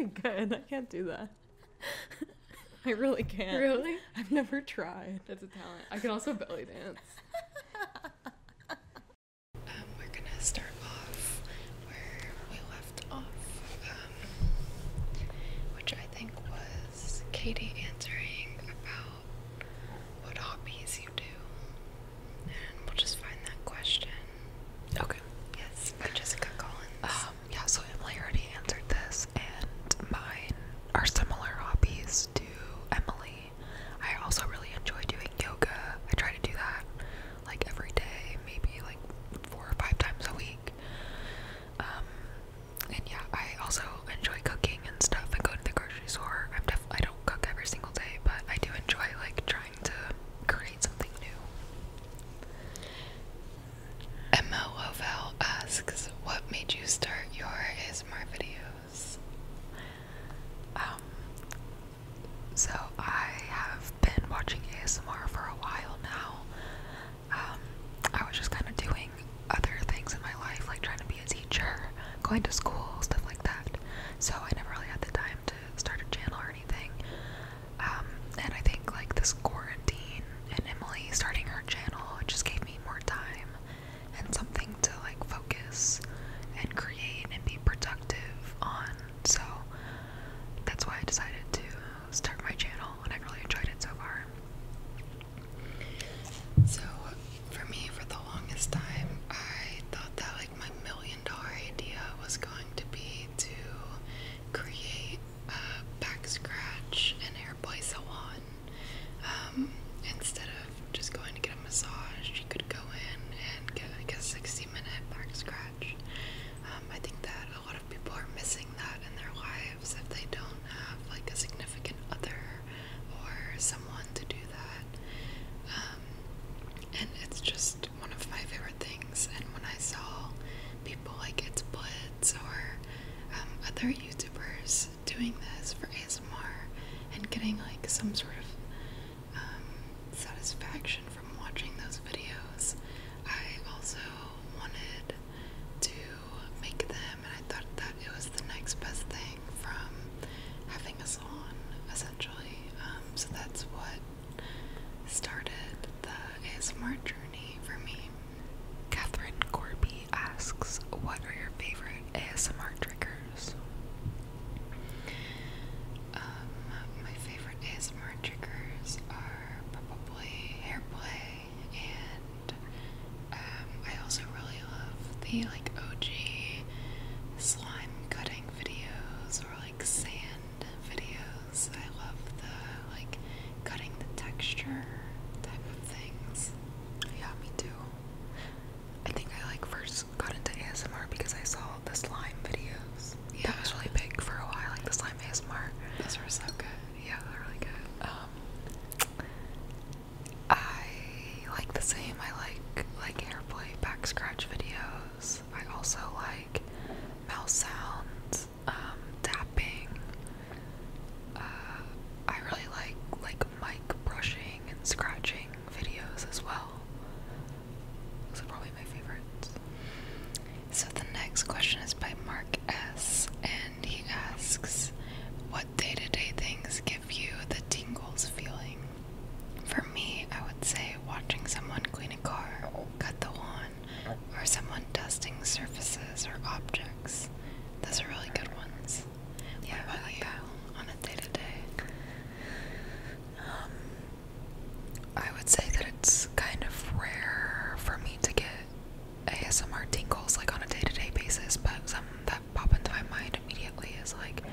pretty good. I can't do that. I really can't. Really? I've never tried. That's a talent. I can also belly dance. We're gonna start off where we left off, which I think was Katie answering about what hobbies you do. And we'll just find that question. Okay. Yes, by Jessica Collins. Yeah, so Emily already answered this, and mine are similar hobbies to Emily. I also really enjoy doing yoga. I try to do that like every day, maybe like 4 or 5 times a week. And yeah, I also enjoy cooking and stuff and going to the grocery store. I don't cook every single day, but I do enjoy like trying to create something new. Emma Lovell asks, what made you start your ASMR videos? So I have been watching ASMR for a while now. I was just kind of doing other things in my life, like trying to be a teacher, going to school, stuff like that. So I never really had the time to start a channel or anything. And I think like this quarantine and Emily starting her channel, it just gave me more time and something to like focus and create and be productive on. So that's why I decided to start my channel, and I've really enjoyed it so far. So, for me, for the longest time, I thought that like my $1 million idea was going to be to create a back scratch and hair play salon. Instead of just going to get a massage, you could go in and get like a 60-minute back scratch. I think that a lot of people are missing that in their lives if they don't have like a significant other or someone to do that. And it's just one of my favorite things. And when I saw people like itsblitzzz or other YouTubers doing this for ASMR and getting like some sort of satisfaction from watching those videos, I also wanted to make them, and I thought that it was the next best thing from having a salon, essentially. So that's what started the ASMR journey for me. Catherine Corby asks, what are your favorite ASMR triggers? My favorite ASMR triggers are probably hair play, and I also really love the like OG slime cutting videos or like sand videos. I love the like cutting the texture type of things. Yeah, me too. I think I like first got into ASMR because I saw the slime videos. Yeah. That was really big for a while, like the slime ASMR. Those were so good. Yeah, they're really good. I like the same. I like hair play, back scratch videos. I also like mouse sounds, tapping. I really like mic brushing and scratching videos as well. Those are probably my favorites. So the next question is by Mark S. and he asks, what day-to-day things give you the tingles feeling? For me, I would say watching someone clean a car, cut the lawn, or someone dusting surfaces or objects. Those are really good ones. Yeah, What about I like you that. on a day-to-day? I would say that it's kind of rare for me to get ASMR tingles like on a day-to-day basis, but some that pop into my mind immediately is like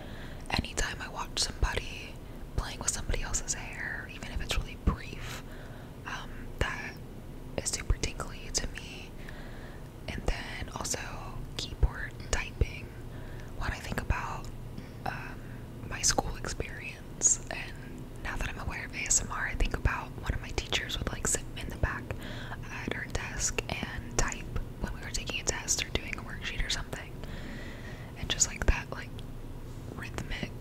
anytime I watch somebody playing with somebody else's hair, even if it's really brief, that is super tingly to me. And then also keyboard typing. When I think about my school experience, and now that I'm aware of ASMR, I think about one of my teachers would like sit in the back at her desk and type when we were taking a test or doing a worksheet or something, and just like that like rhythmic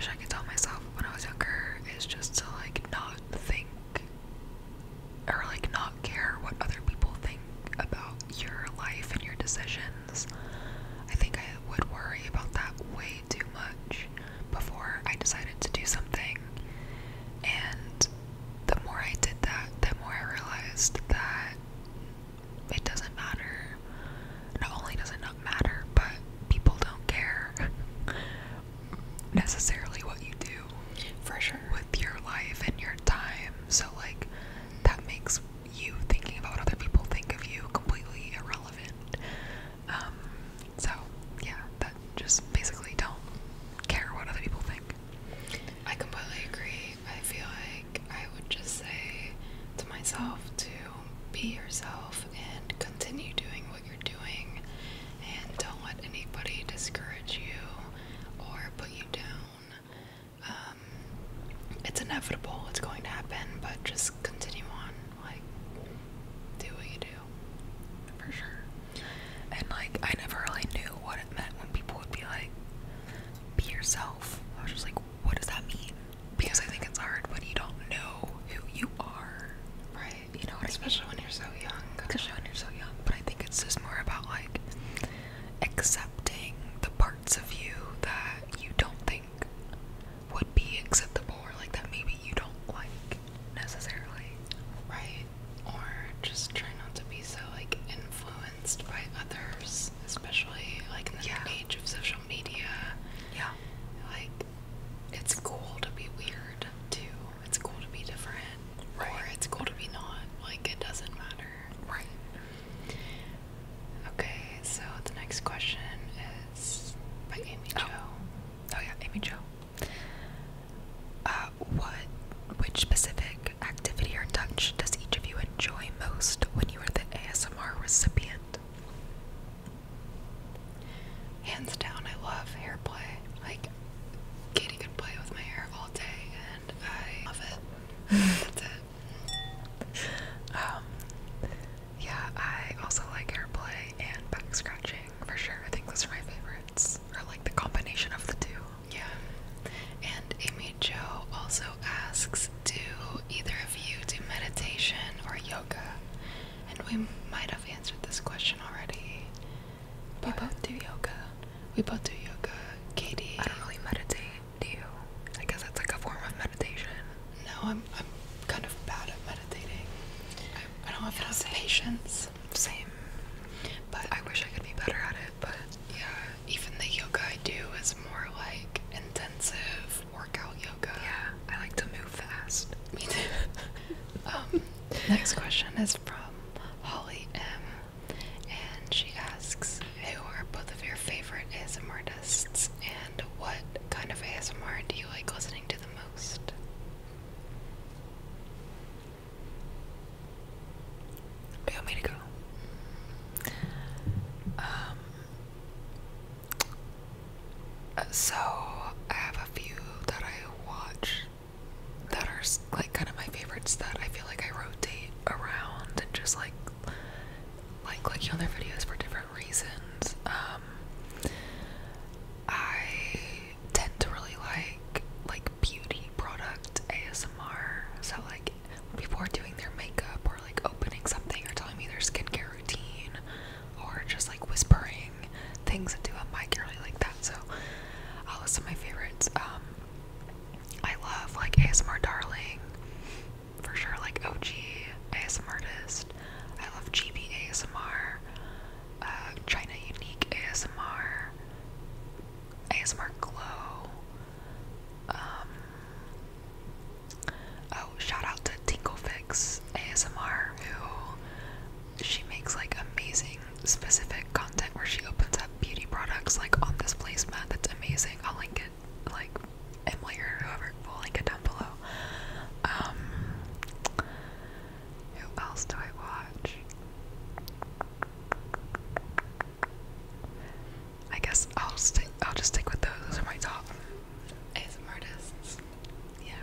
wish I could tell myself when I was younger is just to like not think or like not care what other people think about your life and your decisions. I think I would worry about that way too much before I decided to do something. And the more I did that, the more I realized that it doesn't matter. Not only does it not matter, but people don't care necessarily what you do for sure with your life and your time. So like that makes you thinking about what other people think of you completely irrelevant. So yeah, that just basically don't care what other people think. I completely agree. I feel like I would just say to myself to be yourself and continue doing what you're doing, and don't let anybody discourage you or put you down. It's inevitable, it's going to happen, but just continue on. Like, do what you do. For sure. And like, I never really knew what it meant when people would be like, be yourself. I was just like, what does that mean? Because I think it's hard when you don't know who you are. Right. You know what Especially I mean? when you're so young. Especially when you're so young. But I think it's just more about like accepting the parts of you that you don't think would be acceptable, or like that maybe you don't like necessarily. Right. Or just try not to be so like influenced by others, especially like in the age of social media. Yeah. Like, it's cool to be weird too. It's cool to be different. Right. Or it's cool to be not. Like, it doesn't matter. Right. Okay, so the next question is by Amy Jo. Oh yeah, Amy Jo. Which specific activity or touch does each of you enjoy most when you are the ASMR recipient? Hands down, I love hair play. Like, Katie could play with my hair all day, and I love it. That's it. Yeah, I also like hair play and back scratching for sure. I think those are my favorites, or like the combination of the two. Yeah. And Amy Jo also asks, do either of you do meditation or yoga? And we might have answered this question already. We both do yoga. We both do yoga. Katie. I don't really meditate, do you? I guess that's like a form of meditation. No, I'm kind of bad at meditating. I don't have enough patience. Same. But I wish I could be better at it, but yeah, even the yoga I do is more like intensive workout yoga. yeah, I like to move fast. Me too. Next question is from Holly M. And she asks, who are both of your favorite ASMRtists, and what kind of ASMR do you like listening to the most? Do you want me to go? So I have a few that I watch that are like kind of my favorites that I feel like I rotate around and just like clicking on their videos for different reasons. I tend to really like beauty product ASMR. So like when people are doing their makeup or like opening something or telling me their skincare routine or just like whispering things into a mic, I really like that. So I'll list my favorites. I love like ASMR Darling, for sure, like OG ASMRtist. I love GB ASMR, China Unique ASMR, ASMR Glow. Oh, shout out to Tinglefix ASMR, who she makes like amazing specific content where she opens up beauty products like on this placemat that's amazing. I'll link it, like Emily or whoever, we'll link it down below. Who else do I watch? I guess I'll just stick with those. Those are my top ASMRtists. Yeah.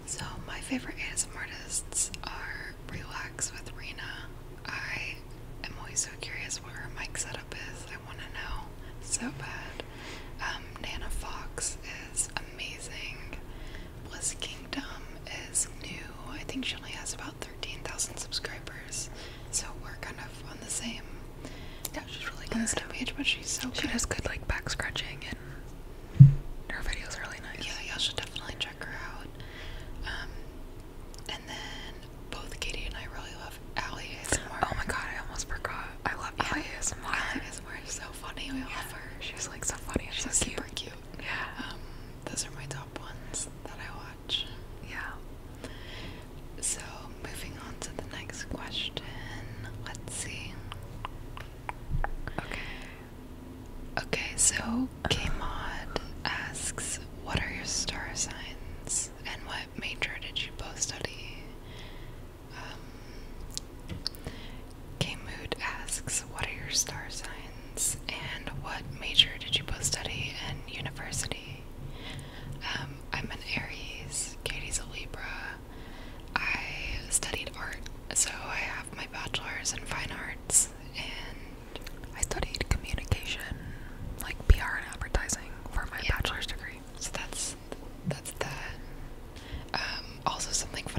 So my favorite ASMRtists are Relax with Rena. I am always so curious what her mic setup is. I want to know so bad. Nana Fox is amazing.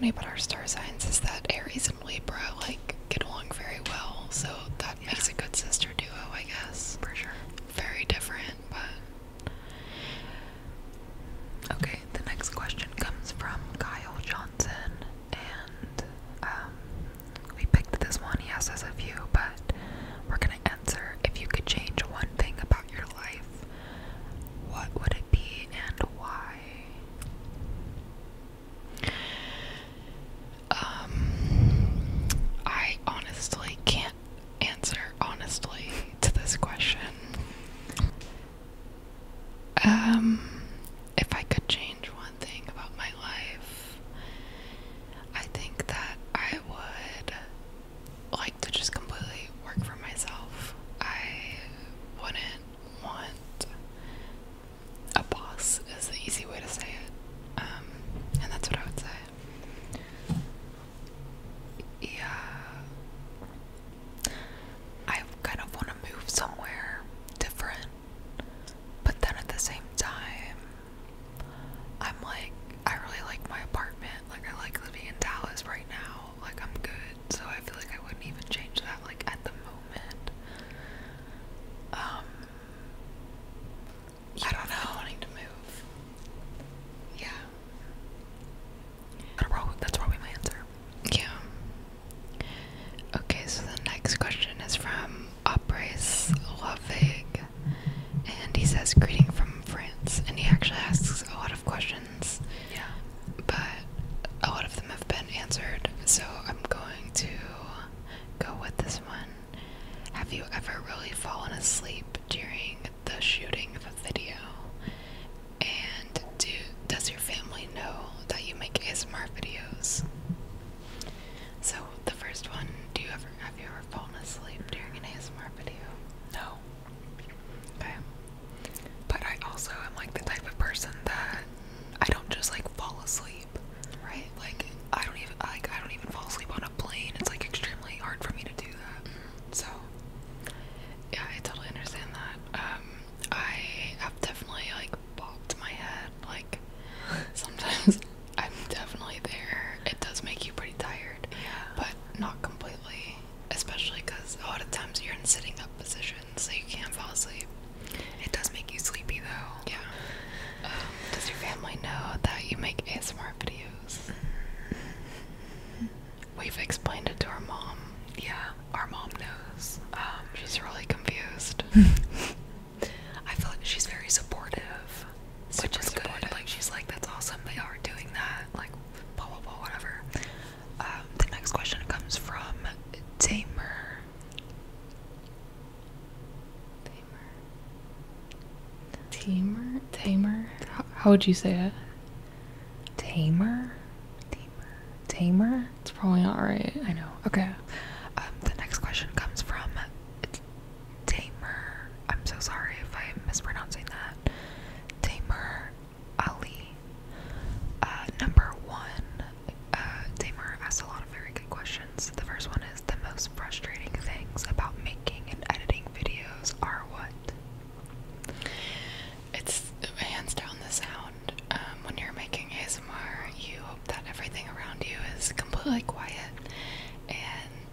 funny about our star signs is that Aries and Libra like get along very well, so that makes a good sister duo, I guess. For sure. Very different, but okay. The next question comes from Kyle Johnson, and we picked this one. He asked us a few, but we're gonna answer. If you could change one thing about your life, what would it be and why? I honestly can't answer honestly to this question. If I could change one thing about my life, I think that I would like to just completely work for myself. I wouldn't want a boss, is the easy way to say it. And that's what I would say. Yeah, I kind of want to move somewhere different, but then at the same time, I'm like, I really like my apartment. Like, I like living in Dallas right now. Like, I'm good, so I feel like I wouldn't even change that, like, at the moment. I don't know. Wanting to move. Yeah. That's probably my answer. Yeah. Okay, so the next question is from Opres Lovig, and he says, "Greeting from France," and he actually asks a lot of questions. Yeah. But a lot of them have been answered, so I'm going to go with this one. Have you ever really fallen asleep during the shooting of a video? And does your family know that you make ASMR videos? So the first one, have you ever fallen asleep during an ASMR video? No. Okay. But I also am like the type of person that I don't just like fall asleep. Right. Like I don't even fall asleep on a plane. It's like extremely hard for me to do that. So Yeah, I totally understand that. I have definitely like bopped my head. Like sometimes I'm definitely there. It does make you pretty tired, but not completely. Especially because a lot of times you're in sitting up position, so you can't fall asleep. it does make you sleepy though. Yeah. Does your family know that you make ASMR videos? We've explained it to our mom. Yeah, our mom knows. She's really confused. I feel like she's very supportive, which is good. Supportive. Like she's like, that's awesome. They are doing that. Like blah blah blah whatever. The next question comes from Tamer. Tamer? How would you say it? Tamer? Tamer? It's probably not right. I know. Okay. The next question comes from Tamer. I'm so sorry if I'm mispronouncing that. Tamer Ali. Number one. Tamer asked a lot of very good questions. The first one is, the most frustrating things about making and editing videos are what? It's hands down the sound. When you're making ASMR, you hope that everything around you is completely quiet, and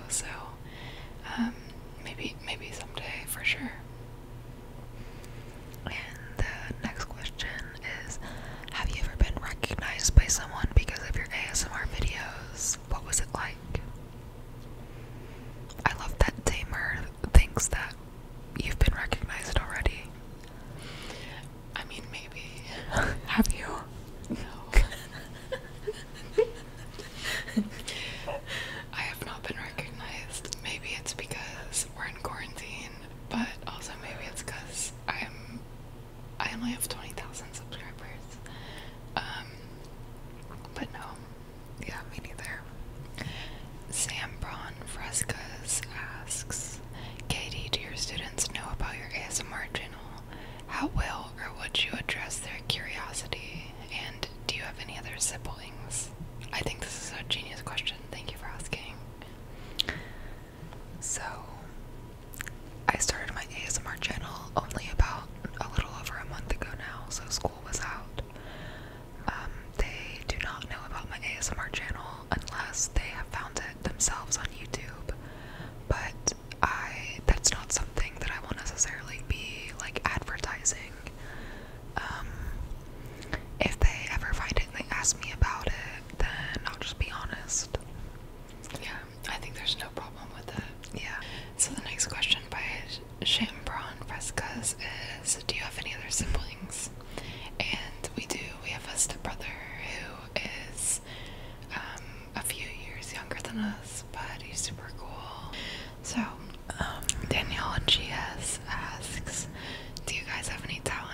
so maybe someday for sure. And the next question is, have you ever been recognized by someone because of your ASMR videos? What was it like? I love that Tamer thinks that you've been recognized already. I mean, maybe. Have you? No. I have not been recognized. Maybe it's because we're in quarantine, but also maybe it's because I only have 20,000 subscribers. But no. Yeah, me neither. Sam Braun Frescas asks, Katie, do your students know about your ASMR channel? How will or would you address their curiosity? And do you have any other siblings? I think this is a genius question. Thank you for asking. So, I started my ASMR channel only about a little over a month ago now, so school was out. They do not know about my ASMR channel unless they have found it themselves on YouTube, but that's not something that I will necessarily be, like, advertising. If they ever find it and they ask me about it, then I'll just be honest. Yeah, I think there's no problem with that. Yeah. So the next question by Shambron Frescas is, do you have any other siblings? And we do. We have a stepbrother who is a few years younger than us, but he's super cool. So Danielle and GS asks, do you guys have any talent?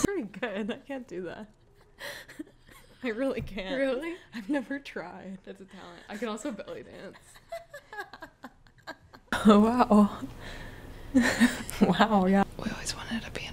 Pretty good. I can't do that. I really can't. Really? I've never tried. That's a talent. I can also belly dance. Oh, wow. Wow, yeah. We always wanted to be